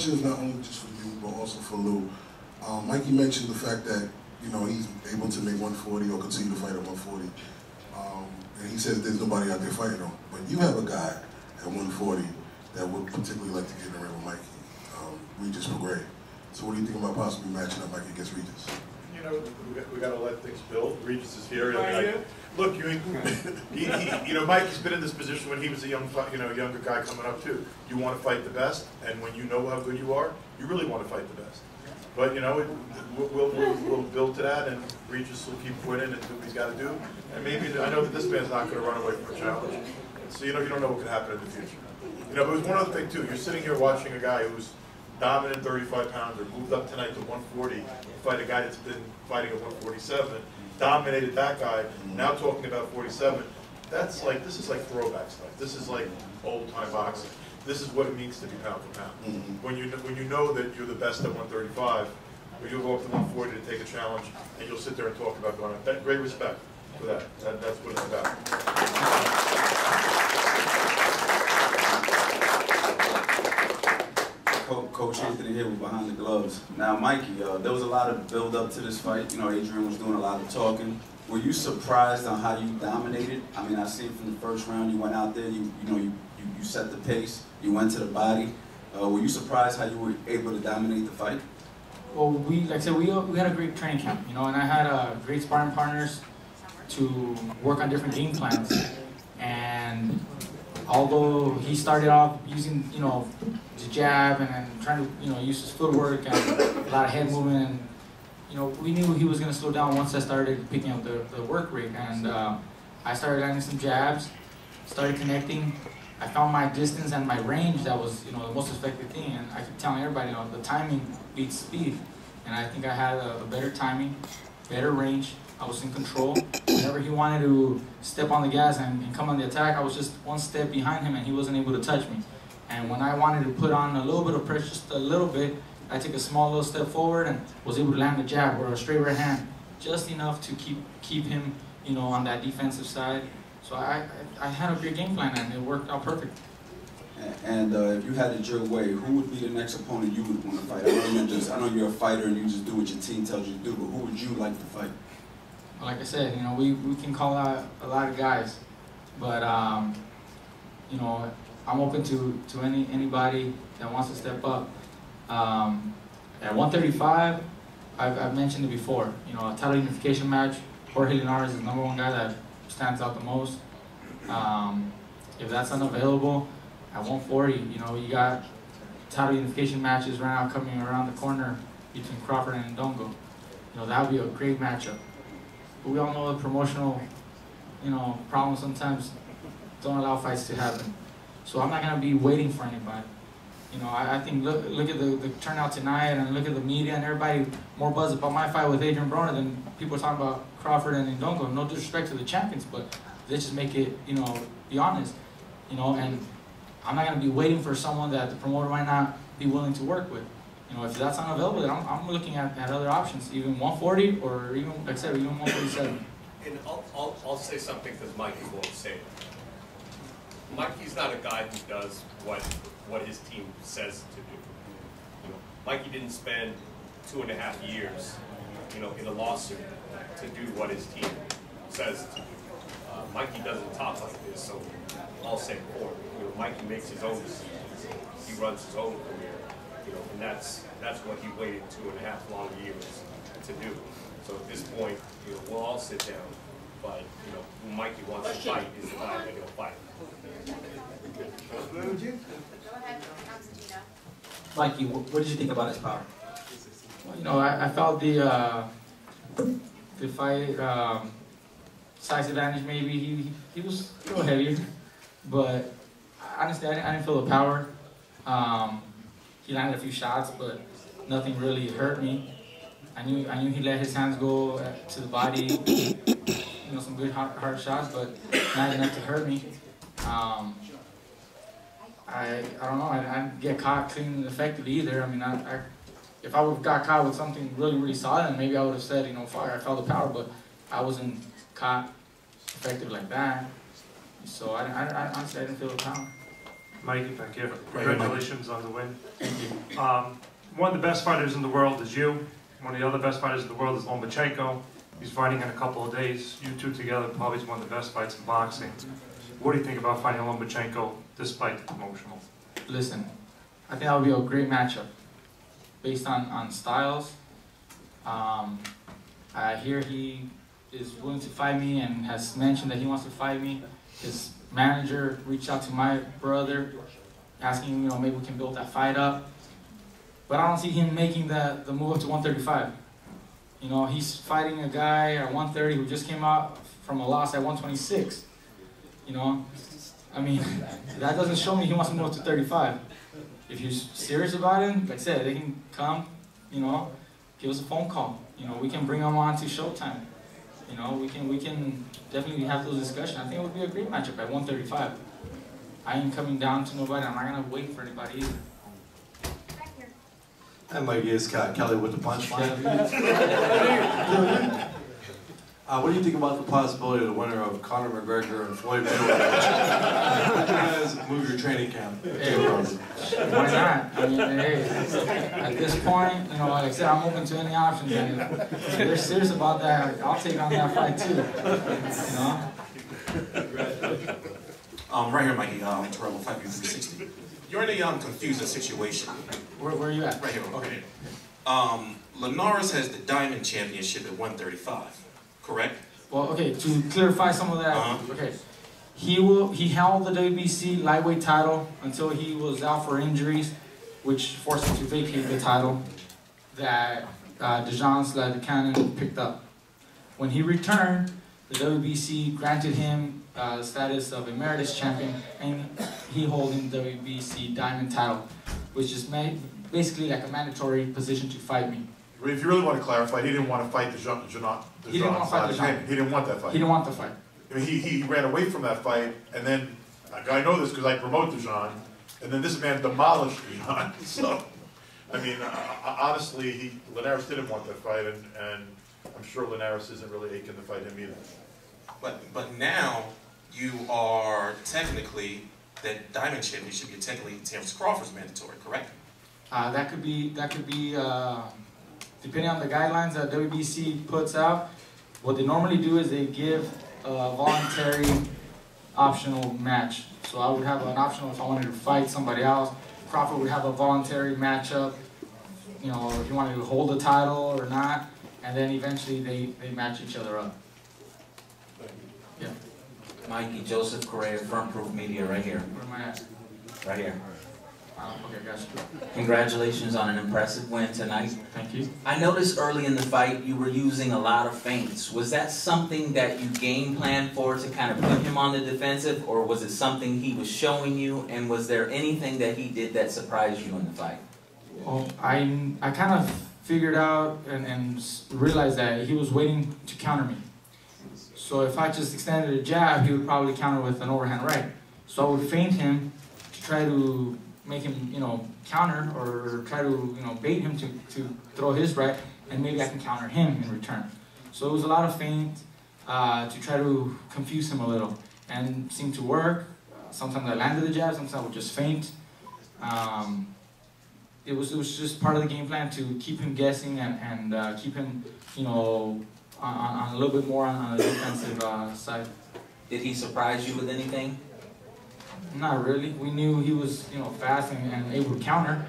question is not only just for you, but also for Lou. Mikey mentioned the fact that, you know, he's able to make 140 or continue to fight at 140. And he says there's nobody out there fighting him. But you have a guy at 140 that would particularly like to get in the ring with Mikey, Regis Prograis. So what do you think about possibly matching up Mikey against Regis? You know, we got to let things build. Regis is here. Look, you know, Mikey's been in this position when he was a younger guy coming up too. You want to fight the best, and when you know how good you are, you really want to fight the best. But you know, we'll build to that, and Regis will keep winning and do what he's got to do. And maybe I know that this man's not going to run away from a challenge. So you know, you don't know what could happen in the future. You know, but there's one other thing too. You're sitting here watching a guy who's dominant 35-pounder, moved up tonight to 140, fight a guy that's been fighting at 147, dominated that guy, now talking about 47. That's like, this is like throwback stuff. This is like old-time boxing. This is what it means to be pound for pound. When you know that you're the best at 135, or you'll go up to 140 to take a challenge, and you'll sit there and talk about going up. That great respect for that. That's what it's about. Coach Anthony here with Behind the Gloves. Now, Mikey, there was a lot of build up to this fight. You know, Adrien was doing a lot of talking. Were you surprised on how you dominated? I mean, I see from the first round you went out there. You set the pace. You went to the body. Were you surprised how you were able to dominate the fight? Well, like I said, we had a great training camp. You know, and I had great sparring partners to work on different game plans. And although he started off using, you know, the jab and then trying to, you know, use his footwork and a lot of head movement, and, you know, we knew he was going to slow down once I started picking up the work rate. And I started landing some jabs, started connecting. I found my distance and my range that was, you know, the most effective thing. And I keep telling everybody, you know, the timing beats speed. And I think I had a better timing, better range. I was in control. Whenever he wanted to step on the gas and come on the attack, I was just one step behind him and he wasn't able to touch me. And when I wanted to put on a little bit of pressure, just a little bit, I took a small little step forward and was able to land a jab or a straight right hand, just enough to keep him, you know, on that defensive side. So I had a great game plan and it worked out perfect. And if you had it your way, who would be the next opponent you would want to fight? I know you're a fighter and you just do what your team tells you to do, but who would you like to fight? Like I said, you know, we can call out a lot of guys, but you know, I'm open to anybody that wants to step up. At 135, I've mentioned it before. You know, a title unification match. Jorge Linares is the #1 guy that stands out the most. If that's unavailable, at 140, you know, you got title unification matches right now coming around the corner between Crawford and Ndongo. You know, that would be a great matchup. But we all know the promotional, you know, problems sometimes don't allow fights to happen. So I'm not going to be waiting for anybody. You know, I think look at the turnout tonight and look at the media and everybody more buzz about my fight with Adrien Broner than people are talking about Crawford and Ndongo. No disrespect to the champions, but let's just make it, you know, be honest. You know, and I'm not going to be waiting for someone that the promoter might not be willing to work with. You know, if that's unavailable, then I'm looking at other options, even 140 or even, like I said, even 147. And I'll say something because Mikey won't say it. Mikey's not a guy who does what his team says to do. You know, Mikey didn't spend 2.5 years, you know, in a lawsuit to do what his team says to do. Mikey doesn't talk like this, so I'll say for him. You know, Mikey makes his own decisions. He runs his own career. You know, and that's what he waited 2.5 long years to do. So at this point, you know, we'll all sit down, but you know, who Mikey wants to fight is the guy that he'll fight. Mikey, what did you think about his power? Well, you know, I felt the fight size advantage. Maybe he was a little heavier, but honestly, I didn't feel the power. He landed a few shots, but nothing really hurt me. I knew he let his hands go to the body. You know, some good hard shots, but not enough to hurt me. I don't know. I didn't get caught clean and effective either. I mean, if I would have got caught with something really solid, then maybe I would have said, you know, fuck, I felt the power, but I wasn't caught effective like that. So honestly, I didn't feel the power. Mikey back here. Congratulations on the win. One of the best fighters in the world is you. One of the other best fighters in the world is Lomachenko. He's fighting in a couple of days. You two together probably is one of the best fights in boxing. What do you think about fighting Lomachenko despite the promotional? Listen, I think that would be a great matchup based on styles. I hear he is willing to fight me and has mentioned that he wants to fight me. His manager reached out to my brother asking, maybe we can build that fight up. But I don't see him making the move up to 135. He's fighting a guy at 130 who just came out from a loss at 126. I mean, that doesn't show me he wants to move up to 35. If you're serious about it, like I said, they can come, give us a phone call. We can bring them on to Showtime. We can definitely have those discussions. I think it would be a great matchup at 135. I ain't coming down to nobody. I'm not gonna wait for anybody either. That might be Scott Kelly with the punchline. What do you think about the possibility of the winner of Conor McGregor and Floyd Mayweather? You guys move your training camp. Hey, why not? I mean, hey, at this point, like I said, I'm open to any options. And if they're serious about that, I'll take on that fight too. Right here, Mikey, Terrell, 5'360. You're in a confusing situation. Where are you at? Right here, okay. Linares has the Diamond Championship at 135. Correct? Well, okay, to clarify some of that, okay. He held the WBC lightweight title until he was out for injuries, which forced him to vacate the title that Dejan Sladikanen picked up. When he returned, the WBC granted him the status of emeritus champion, and he holding the WBC diamond title, which is basically like a mandatory position to fight me. If you really want to clarify, he didn't want to fight Dejan. He didn't want to fight Dejan. He didn't want that fight. He didn't want the fight. I mean, he ran away from that fight, and then, I know this because I promote Dejan, and then this man demolished Dejan. So, I mean, honestly, Linares didn't want that fight, and I'm sure Linares isn't really aching to fight him either. But now you are technically that Diamond Championship. You're technically Terrence Crawford's mandatory, correct? That could be depending on the guidelines that WBC puts out. What they normally do is they give a voluntary optional match. So I would have an optional if I wanted to fight somebody else. Crawford would have a voluntary matchup, if you wanted to hold the title or not, and then eventually they match each other up. Yeah. Mikey, Joseph Correa, Front Proof Media, right here. Where am I at? Right here. Okay, gotcha. Congratulations on an impressive win tonight. Thank you. I noticed early in the fight you were using a lot of feints. Was that something that you game planned for to kind of put him on the defensive, or was it something he was showing you, and was there anything that he did that surprised you in the fight? Well, I kind of figured out and realized that he was waiting to counter me. So if I just extended a jab, he would probably counter with an overhand right. So I would feint him to try to make him, counter, or try to, bait him to throw his right, and maybe I can counter him in return. So it was a lot of feint to try to confuse him a little, and it seemed to work. Sometimes I landed the jab, sometimes I would just feint. It was just part of the game plan to keep him guessing and keep him, on a little bit more on the defensive side. Did he surprise you with anything? Not really. We knew he was, fast and able to counter.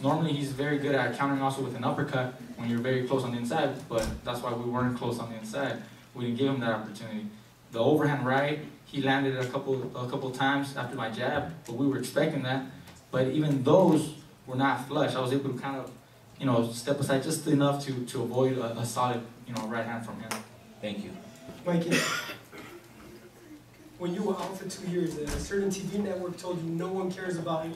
Normally he's very good at countering also with an uppercut when you're very close on the inside, but that's why we weren't close on the inside. We didn't give him that opportunity. The overhand right, he landed a couple times after my jab, but we were expecting that. But even those were not flush. I was able to kind of, step aside just enough to avoid a solid, right hand from him. Thank you. Mikey, when you were out for 2 years, a certain TV network told you no one cares about you.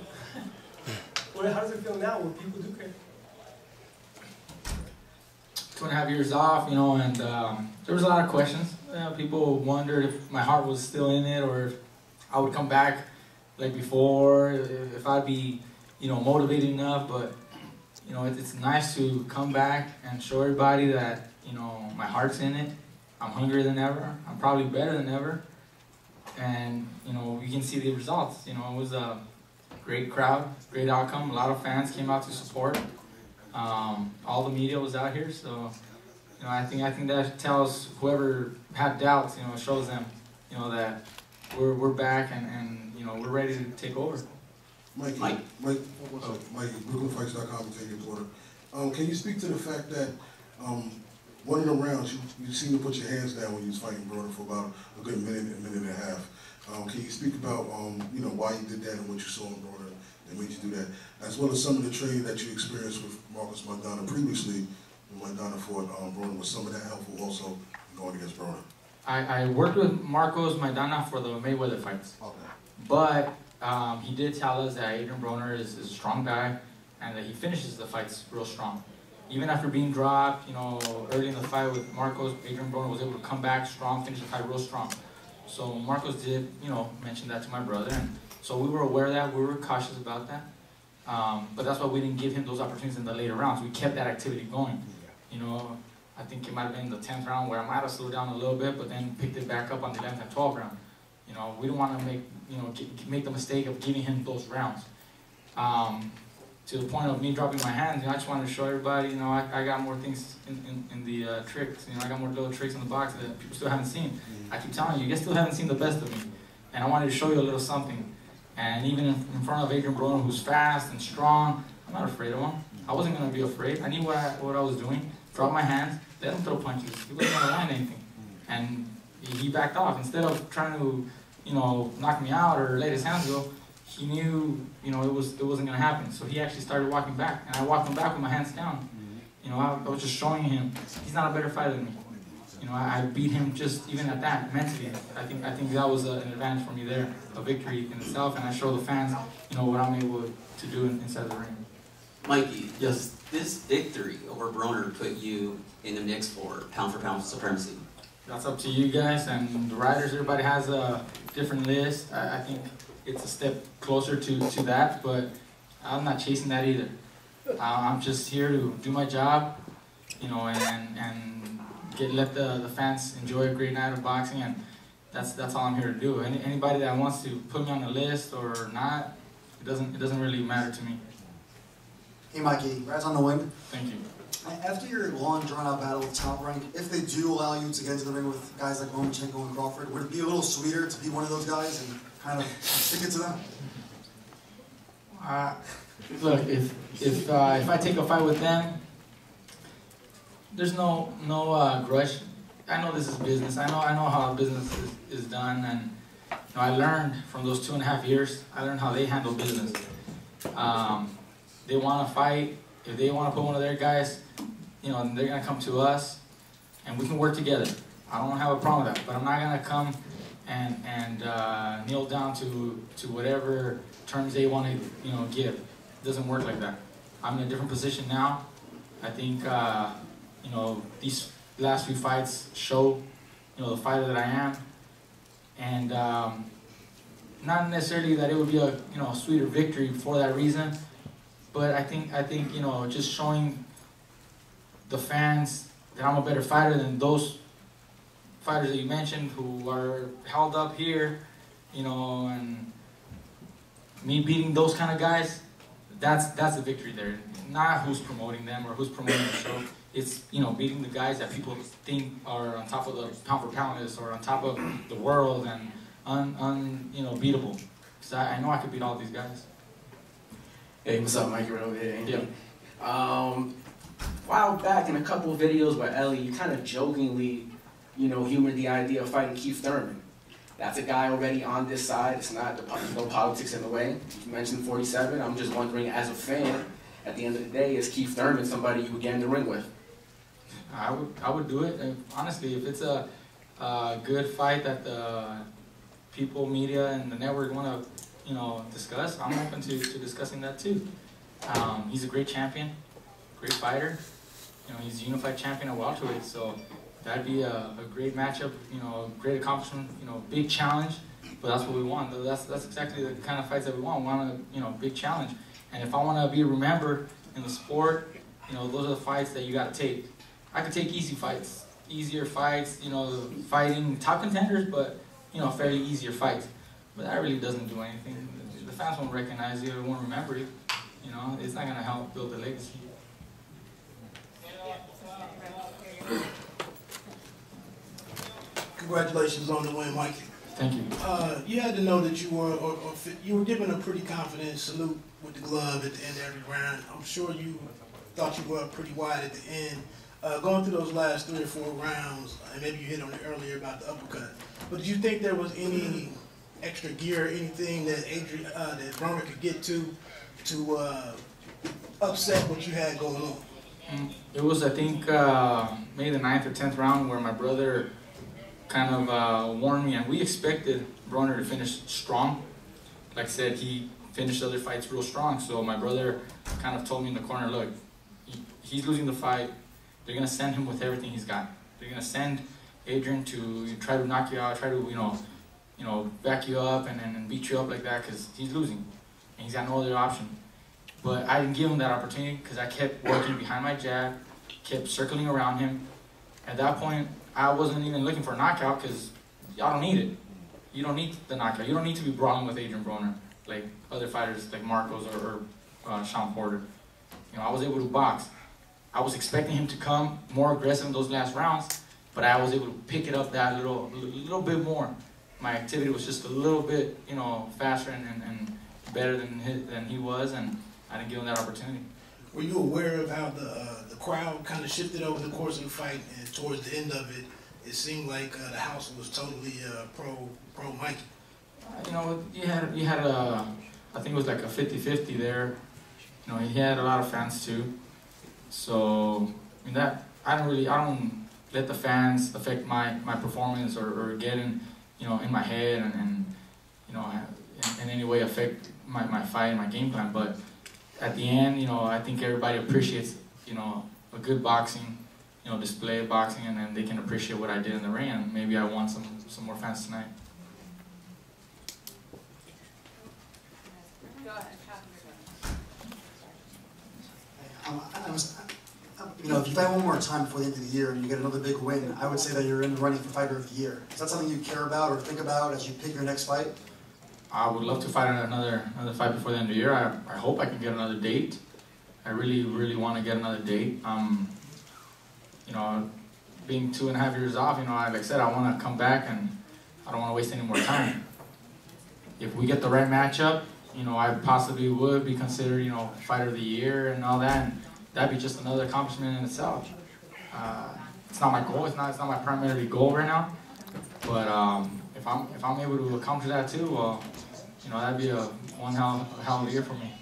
How does it feel now where people do care? 2.5 years off, and there was a lot of questions. People wondered if my heart was still in it, or if I would come back like before, if I'd be, motivated enough. But, it's nice to come back and show everybody that, my heart's in it. I'm hungrier than ever. I'm probably better than ever. and you know, you can see the results. You know, it was a great crowd, great outcome. A lot of fans came out to support. All the media was out here, so you know, I think that tells whoever had doubts, you know, shows them, you know, that we're back and you know, we're ready to take over. Mike, BrooklynFights.com, take your quarter. Can you speak to the fact that one of the rounds you seem to put your hands down when you was fighting Broner for about a good minute and a half? Can you speak about you know, why you did that and what you saw in Broner that made you do that, as well as some of the training that you experienced with Marcos Maidana previously when Maidana fought Broner? Was some of that helpful also going against Broner? I worked with Marcos Maidana for the Mayweather fights, Okay. but he did tell us that Adrien Broner is a strong guy and that he finishes the fights real strong. Even after being dropped, you know, early in the fight with Marcos, Adrien Broner was able to come back strong, finish the fight real strong. So Marcos did, you know, mention that to my brother, and so we were aware of that. We were cautious about that, but that's why we didn't give him those opportunities in the later rounds. We kept that activity going. You know, I think it might have been the 10th round where I might have slowed down a little bit, but then picked it back up on the 11th and 12th round. You know, we don't want to make the mistake of giving him those rounds. To the point of me dropping my hands, you know, I just wanted to show everybody, you know, I got more things in the tricks. You know, I got more little tricks in the box that people still haven't seen. I keep telling you, you guys still haven't seen the best of me. And I wanted to show you a little something. And even in front of Adrien Broner, who's fast and strong, I'm not afraid of him. I wasn't going to be afraid. I knew what I was doing. Dropped my hands, let him throw punches. He wasn't going to land anything. And he backed off. Instead of trying to, you know, knock me out or let his hands go, he knew, you know, it wasn't going to happen. So he actually started walking back. And I walked him back with my hands down. You know, I was just showing him he's not a better fighter than me. You know, I beat him just even at that, mentally. I think that was an advantage for me there, a victory in itself, and I show the fans, you know, what I'm able to do inside the ring. Mikey, Yes. does this victory over Broner put you in the mix for pound supremacy? That's up to you guys and the riders. Everybody has a different list. I think it's a step closer to that, but I'm not chasing that either. I'm just here to do my job, you know, and let the fans enjoy a great night of boxing, and that's all I'm here to do. Anybody that wants to put me on the list or not, it doesn't really matter to me. Hey Mikey, right on the win. Thank you. After your long drawn-out battle with Top Rank, if they do allow you to get into the ring with guys like Lomachenko and Crawford, would it be a little sweeter to be one of those guys and kind of stick it to them? Look, if I take a fight with them, there's no grudge. I know this is business. I know how business is done, and you know, I learned from those 2.5 years. I learned how they handle business. They want to fight. If they want to put one of their guys, you know, they're gonna come to us, and we can work together. I don't have a problem with that, but I'm not gonna come and kneel down to whatever terms they want to, you know, give. It doesn't work like that. I'm in a different position now. I think. You know, these last few fights show, you know, the fighter that I am, and not necessarily that it would be a, you know, sweeter victory for that reason, but I think you know, just showing the fans that I'm a better fighter than those fighters that you mentioned who are held up here, you know, and me beating those kind of guys, that's a victory there. Not who's promoting them or who's promoting the show. It's, you know, beating the guys that people think are on top of the pound for pound list or on top of the world and you know, beatable. So I know I could beat all these guys. Hey, what's up, Mikey? Right over here, Andy. Yeah. A while back in a couple of videos by Ellie, you kind of jokingly, you know, humored the idea of fighting Keith Thurman. That's a guy already on this side. It's not, there's no politics in the way. You mentioned 47. I'm just wondering, as a fan, at the end of the day, is Keith Thurman somebody you would get in the ring with? I would do it. And honestly, if it's a good fight that the people, media, and the network want to, you know, discuss, I'm open to discussing that too. He's a great champion, great fighter. You know, he's a unified champion at welterweight, so that'd be a great matchup. You know, a great accomplishment. You know, big challenge. But that's what we want. That's exactly the kind of fights that we want. We want a, you know, big challenge. And if I want to be remembered in the sport, you know, those are the fights that you got to take. I could take easy fights, easier fights, you know, fighting top contenders, but fairly easier fights. But that really doesn't do anything. The fans won't recognize you, they won't remember you. It's not gonna help build a legacy. Congratulations on the win, Mikey. Thank you. You had to know that you were given a pretty confident salute with the glove at the end of every round. I'm sure you thought you were up pretty wide at the end. Going through those last 3 or 4 rounds, and maybe you hit on it earlier about the uppercut, but did you think there was any extra gear, anything that that Broner could get to upset what you had going on? It was, I think, maybe the 9th or 10th round where my brother kind of warned me, and we expected Broner to finish strong. Like I said, he finished other fights real strong, so my brother kind of told me in the corner, look, he's losing the fight. They're going to send him with everything he's got. They're going to send Adrien to try to knock you out, try to, back you up and beat you up like that because he's losing, and he's got no other option. But I didn't give him that opportunity because I kept working behind my jab, kept circling around him. At that point, I wasn't even looking for a knockout because y'all don't need it. You don't need the knockout. You don't need to be brawling with Adrien Broner like other fighters like Marcos or Sean Porter. I was able to box. I was expecting him to come more aggressive in those last rounds, but I was able to pick it up that little bit more. My activity was just a little bit, faster and better than he was, and I didn't give him that opportunity. Were you aware of how the crowd kind of shifted over the course of the fight, and towards the end of it, it seemed like the house was totally pro Mikey? You had I think it was like a 50-50 there. He had a lot of fans too. So I don't let the fans affect my performance or get in in my head and in any way affect my fight and my game plan. But at the end, I think everybody appreciates a good boxing display of boxing, and then they can appreciate what I did in the ring, and maybe I won some more fans tonight. Go ahead. If you fight one more time before the end of the year and you get another big win, I would say that you're in the running for Fighter of the Year. Is that something you care about or think about as you pick your next fight? I would love to fight another fight before the end of the year. I hope I can get another date. I really, really want to get another date. Being 2.5 years off, like I said, I want to come back and I don't want to waste any more time. If we get the right matchup, I possibly would be considered, Fighter of the Year and all that. And that'd be just another accomplishment in itself. It's not my goal. It's not my primary goal right now. But if I'm able to accomplish that too, well, that'd be one hell of a year for me.